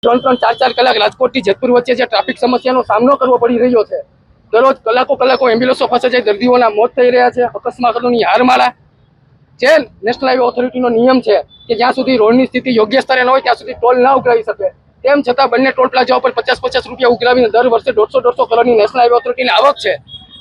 3-3, 4-4 કલાક રાજકોટથી જેતપુર વચ્ચે જે ટ્રાફિક સમસ્યાનો સામનો કરવો પડી રહ્યો છે. દરરોજ કલાકો એમ્બ્યુલન્સો ફસે છે, દર્દીઓના મોત થઈ રહ્યા છે. અકસ્માતોની હારમાળા. જે નેશનલ હાઈવે ઓથોરિટીનો નિયમ છે કે જ્યાં સુધી રોડની સ્થિતિ યોગ્ય સ્તરે ન હોય ત્યાં સુધી ટોલ ના ઉઘરાવી શકે. તેમ છતાં બંને ટોલ પ્લાઝા ઉપર 50-50 રૂપિયા ઉઘરાવીને દર વર્ષે 150-150 કરોડની નેશનલ હાઈવે ઓથોરિટીની આવક છે.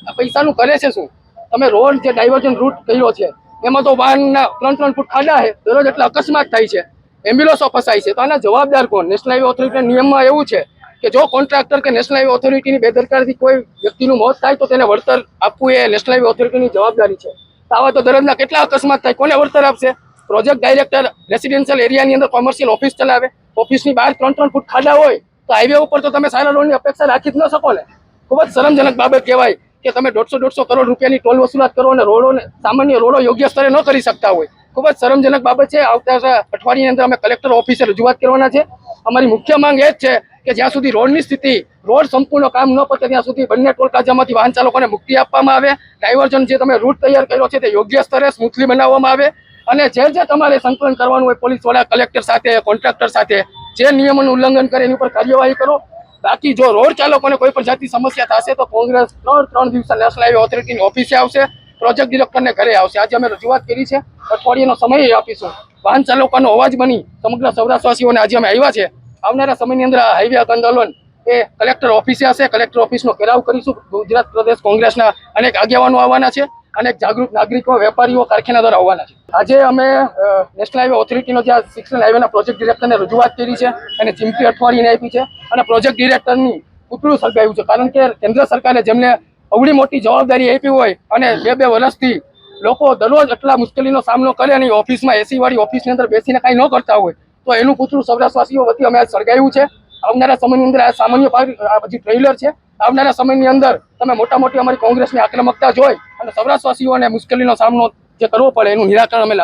આ પૈસાનું કરે છે શું? તમે રોડ જે ડાયવર્જન રૂટ કર્યો છે એમાં તો વાહનના 3-3 ફૂટ ખાડા છે, દરરોજ એટલા અકસ્માત થાય છે, એમ્બ્યુલન્સો ફસાય છે. તો આના જવાબદાર કોણ? નેશનલ હાઈવે ઓથોરિટીના નિયમમાં એવું છે કે જો કોન્ટ્રાક્ટર કે નેશનલ હાઈવે ઓથોરિટીની બેદરકારીથી કોઈ વ્યક્તિનું મોત થાય તો તેને વળતર આપવું એ નેશનલ હાઈવે ઓથોરિટીની જવાબદારી છે. આવા તો દરરોજના કેટલા અકસ્માત થાય, કોને વળતર આપશે? પ્રોજેક્ટ ડાયરેક્ટર રેસિડેન્શિયલ એરિયાની અંદર કોમર્શિયલ ઓફિસ ચલાવે, ઓફિસની બહાર 3-3 ફૂટ ખાડા હોય તો હાઈવે ઉપર તો તમે સારા રોડની અપેક્ષા રાખી જ ન શકો ને. ખૂબ જ શરમજનક બાબત કહેવાય કે તમે 150-150 કરોડ રૂપિયાની ટોલ વસૂલાત કરો અને રોડોને સામાન્ય રોડો યોગ્ય સ્તરે ન કરી શકતા હોય. ખૂબ જ શરમજનક બાબત છે. આવતા અઠવાડિયાની અંદર અમે કલેક્ટર ઓફિસે રજૂઆત કરવાના છે. અમારી મુખ્ય માંગ એ જ છે કે જ્યાં સુધી રોડની સ્થિતિ, રોડ સંપૂર્ણ કામ ન પતે ત્યાં સુધી બંને ટોલ પ્લાઝામાંથી વાહન ચાલકોને મુક્તિ આપવામાં આવે. ડાયવર્ઝન જે તમે રૂટ તૈયાર કર્યો છે તે યોગ્ય સ્તરે સ્મૂથલી બનાવવામાં આવે અને જે તમારે સંકલન કરવાનું હોય પોલીસ વડા, કલેક્ટર સાથે, કોન્ટ્રાક્ટર સાથે, જે નિયમોનું ઉલ્લંઘન કરે એની ઉપર કાર્યવાહી કરો. બાકી જો રોડ ચાલકોને કોઈ પણ જાતની સમસ્યા થશે તો કોંગ્રેસ 3 દિવસ નેશનલ હાઈવે ઓથોરિટીની ઓફિસે આવશે, પ્રોજેક્ટ ડિરેક્ટરને ઘરે આવશે. આજે અમે રજૂઆત કરી છે, અઠવાડિયાનો સમય આપીશું. વાહન ચાલકોનો અવાજ બની સમગ્ર સૌરાષ્ટ્રવાસીઓને આજે અમે આવ્યા છે. આવનારા સમયની અંદર આ હાઈવે આંદોલન એ કલેક્ટર ઓફિસે હશે. કલેક્ટર ઓફિસનો ઘેરાવ કરીશું. ગુજરાત પ્રદેશ કોંગ્રેસના અનેક આગેવાનો આવવાના છે, અનેક જાગૃત નાગરિકો, વેપારીઓ, કારખાનાદારો આવવાના છે. આજે અમે નેશનલ હાઈવે ઓથોરિટીનો જે 6 લેન હાઈવેના પ્રોજેક્ટ ડિરેક્ટરને રજૂઆત કરી છે અને ચીમકી અઠવાડિયાને આપી છે અને પ્રોજેક્ટ ડિરેક્ટરની પૂતળું સળગાવ્યું છે. કારણ કે કેન્દ્ર સરકારે જેમને અવળી મોટી જવાબદારી આપી હોય અને 2-2 વર્ષથી લોકો દરરોજ એટલા મુશ્કેલીનો સામનો કરે અને ઓફિસમાં એસી વાળી ઓફિસની અંદર બેસીને કાંઈ ન કરતા હોય તો એનું પૂતળું સૌરાષ્ટ્રવાસીઓ વતી અમે સળગાવ્યું છે. આવનારા સમયની અંદર આ સામાન્ય હજી ટ્રેલર છે. આવનારા સમયની અંદર તમે મોટી અમારી કોંગ્રેસની આક્રમકતા જોઈ અને સૌરાષ્ટ્રવાસીઓને મુશ્કેલીનો સામનો જે કરવો પડે એનું નિરાકરણ અમે